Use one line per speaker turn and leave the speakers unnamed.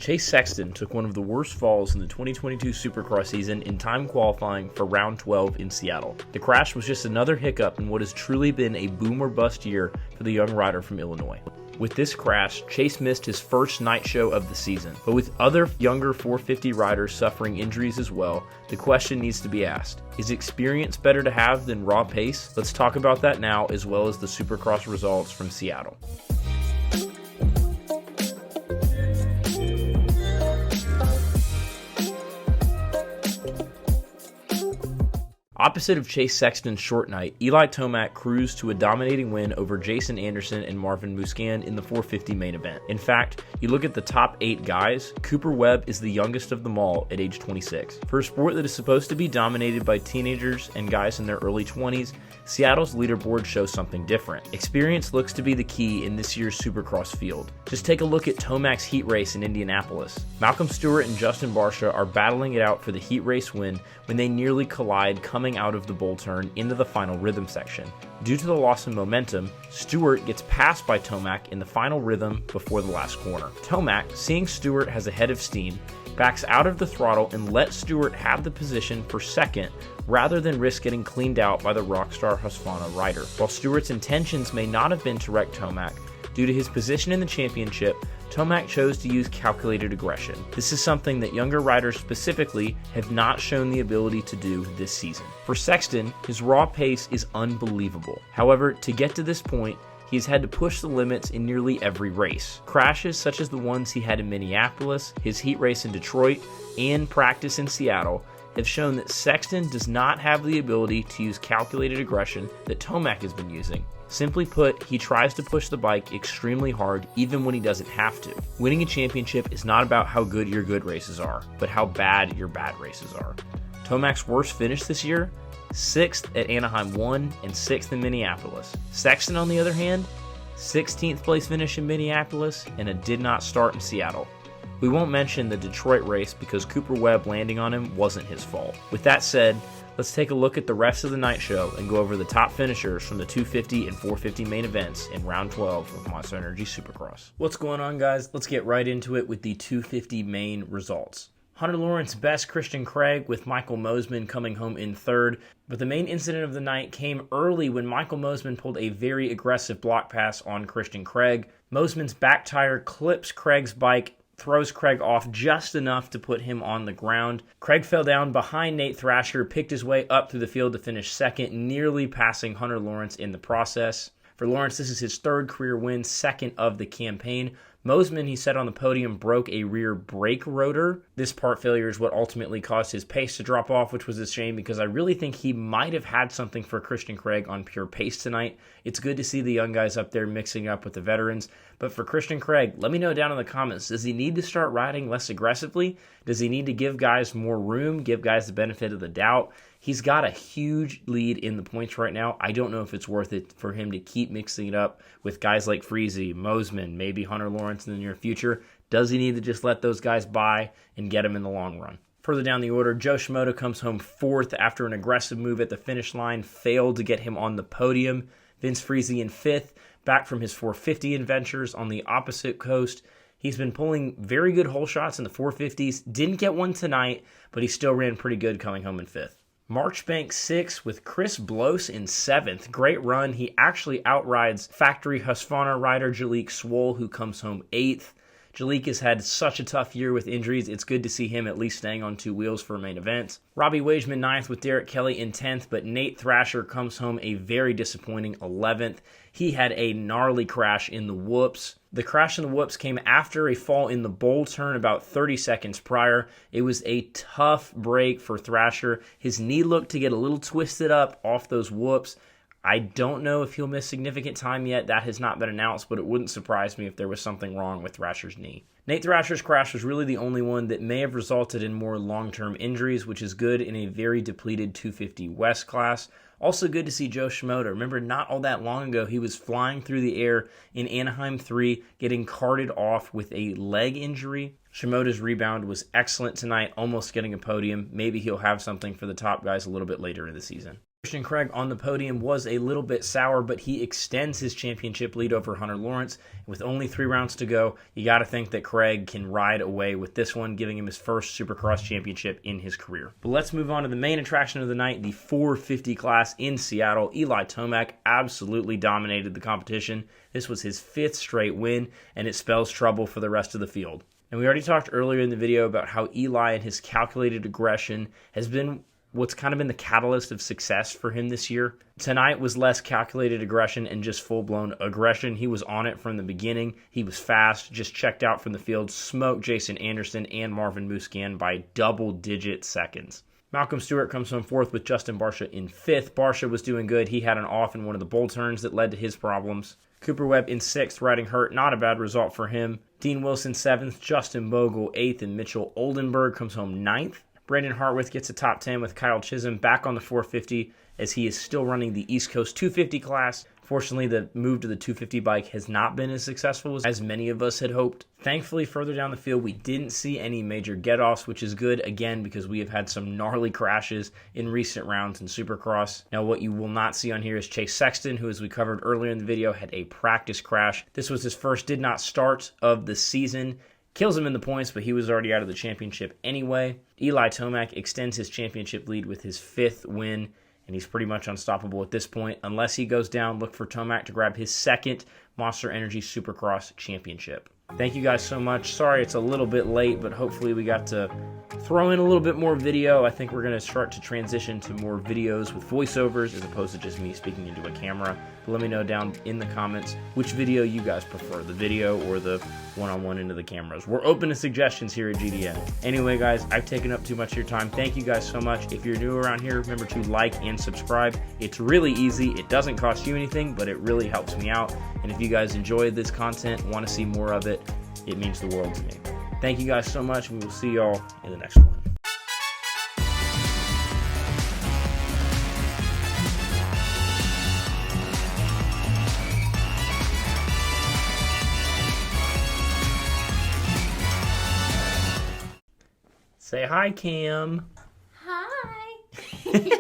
Chase Sexton took one of the worst falls in the 2022 Supercross season in time qualifying for round 12 in Seattle. The crash was just another hiccup in what has truly been a boom or bust year for the young rider from Illinois. With this crash, Chase missed his first night show of the season, but with other younger 450 riders suffering injuries as well, the question needs to be asked: is experience better to have than raw pace? Let's talk about that now, as well as the Supercross results from Seattle. Opposite of Chase Sexton's short night, Eli Tomac cruised to a dominating win over Jason Anderson and Marvin Musquin in the 450 main event. In fact, you look at the top 8 guys, Cooper Webb is the youngest of them all at age 26. For a sport that is supposed to be dominated by teenagers and guys in their early 20s, Seattle's leaderboard shows something different. Experience looks to be the key in this year's Supercross field. Just take a look at Tomac's heat race in Indianapolis. Malcolm Stewart and Justin Barcia are battling it out for the heat race win when they nearly collide coming out of the bull turn into the final rhythm section. Due to the loss of momentum, Stewart gets passed by Tomac in the final rhythm before the last corner. Tomac, seeing Stewart has a head of steam, backs out of the throttle and lets Stewart have the position for second rather than risk getting cleaned out by the Rockstar Husqvarna rider. While Stewart's intentions may not have been to wreck Tomac, due to his position in the championship, Tomac chose to use calculated aggression. This is something that younger riders specifically have not shown the ability to do this season. For Sexton, his raw pace is unbelievable. However, to get to this point, he's had to push the limits in nearly every race. Crashes such as the ones he had in Minneapolis, his heat race in Detroit, and practice in Seattle have shown that Sexton does not have the ability to use calculated aggression that Tomac has been using. Simply put, he tries to push the bike extremely hard even when he doesn't have to. Winning a championship is not about how good your good races are, but how bad your bad races are. Tomac's worst finish this year? 6th at Anaheim 1 and 6th in Minneapolis. Sexton, on the other hand, 16th place finish in Minneapolis and a did not start in Seattle. We won't mention the Detroit race because Cooper Webb landing on him wasn't his fault. With that said, let's take a look at the rest of the night show and go over the top finishers from the 250 and 450 main events in round 12 of Monster Energy Supercross. What's going on, guys? Let's get right into it with the 250 main results. Hunter Lawrence best Christian Craig, with Michael Mosiman coming home in third. But the main incident of the night came early when Michael Mosiman pulled a very aggressive block pass on Christian Craig. Mosiman's back tire clips Craig's bike, throws Craig off just enough to put him on the ground. Craig fell down behind Nate Thrasher, picked his way up through the field to finish second, nearly passing Hunter Lawrence in the process. For Lawrence, this is his third career win, second of the campaign. Mosiman, he said on the podium, broke a rear brake rotor. This part failure is what ultimately caused his pace to drop off, which was a shame because I really think he might have had something for Christian Craig on pure pace tonight. It's good to see the young guys up there mixing up with the veterans. But for Christian Craig, let me know down in the comments, does he need to start riding less aggressively? Does he need to give guys more room, give guys the benefit of the doubt? He's got a huge lead in the points right now. I don't know if it's worth it for him to keep mixing it up with guys like Freezy, Mosiman, maybe Hunter Lawrence in the near future. Does he need to just let those guys by and get him in the long run? Further down the order, Joe Shimoda comes home fourth after an aggressive move at the finish line failed to get him on the podium. Vince Freezy in fifth, back from his 450 adventures on the opposite coast. He's been pulling very good hole shots in the 450s. Didn't get one tonight, but he still ran pretty good coming home in fifth. Marchbank 6th with Chris Blose in 7th. Great run. He actually outrides factory Husqvarna rider Jalik Swoll, who comes home 8th. Jalik has had such a tough year with injuries. It's good to see him at least staying on 2 wheels for main events. Robbie Wageman 9th with Derek Kelly in 10th, but Nate Thrasher comes home a very disappointing 11th. He had a gnarly crash in the whoops. The crash in the whoops came after a fall in the bowl turn about 30 seconds prior. It was a tough break for Thrasher. His knee looked to get a little twisted up off those whoops. I don't know if he'll miss significant time yet. That has not been announced, but it wouldn't surprise me if there was something wrong with Thrasher's knee. Nate Thrasher's crash was really the only one that may have resulted in more long-term injuries, which is good in a very depleted 250 West class. Also good to see Joe Shimoda. Remember, not all that long ago, he was flying through the air in Anaheim 3, getting carted off with a leg injury. Shimoda's rebound was excellent tonight, almost getting a podium. Maybe he'll have something for the top guys a little bit later in the season. Christian Craig on the podium was a little bit sour, but he extends his championship lead over Hunter Lawrence. With only 3 rounds to go, you got to think that Craig can ride away with this one, giving him his first Supercross championship in his career. But let's move on to the main attraction of the night, the 450 class in Seattle. Eli Tomac absolutely dominated the competition. This was his 5th straight win, and it spells trouble for the rest of the field. And we already talked earlier in the video about how Eli and his calculated aggression has been what's kind of been the catalyst of success for him this year. Tonight was less calculated aggression and just full-blown aggression. He was on it from the beginning. He was fast, just checked out from the field, smoked Jason Anderson and Marvin Musquin by double-digit seconds. Malcolm Stewart comes home 4th with Justin Barcia in 5th. Barcia was doing good. He had an off in one of the bull turns that led to his problems. Cooper Webb in 6th, riding hurt. Not a bad result for him. Dean Wilson 7th, Justin Bogle 8th, and Mitchell Oldenburg comes home 9th. Brandon Hartwith gets a top 10 with Kyle Chisholm back on the 450 as he is still running the East Coast 250 class. Fortunately, the move to the 250 bike has not been as successful as many of us had hoped. Thankfully, further down the field, we didn't see any major get-offs, which is good, again, because we have had some gnarly crashes in recent rounds in Supercross. Now, what you will not see on here is Chase Sexton, who, as we covered earlier in the video, had a practice crash. This was his first did not start of the season. Kills him in the points, but he was already out of the championship anyway. Eli Tomac extends his championship lead with his 5th win, and he's pretty much unstoppable at this point. Unless he goes down, look for Tomac to grab his 2nd Monster Energy Supercross championship. Thank you guys so much. Sorry it's a little bit late, but hopefully we got to throw in a little bit more video. I think we're going to start to transition to more videos with voiceovers as opposed to just me speaking into a camera. But let me know down in the comments which video you guys prefer, the video or the one-on-one into the cameras. We're open to suggestions here at GDN. Anyway, guys, I've taken up too much of your time. Thank you guys so much. If you're new around here, remember to like and subscribe. It's really easy. It doesn't cost you anything, but it really helps me out. And if you guys enjoy this content, want to see more of it, it means the world to me. Thank you guys so much, and we will see y'all in the next one. Say hi, Cam.
Hi.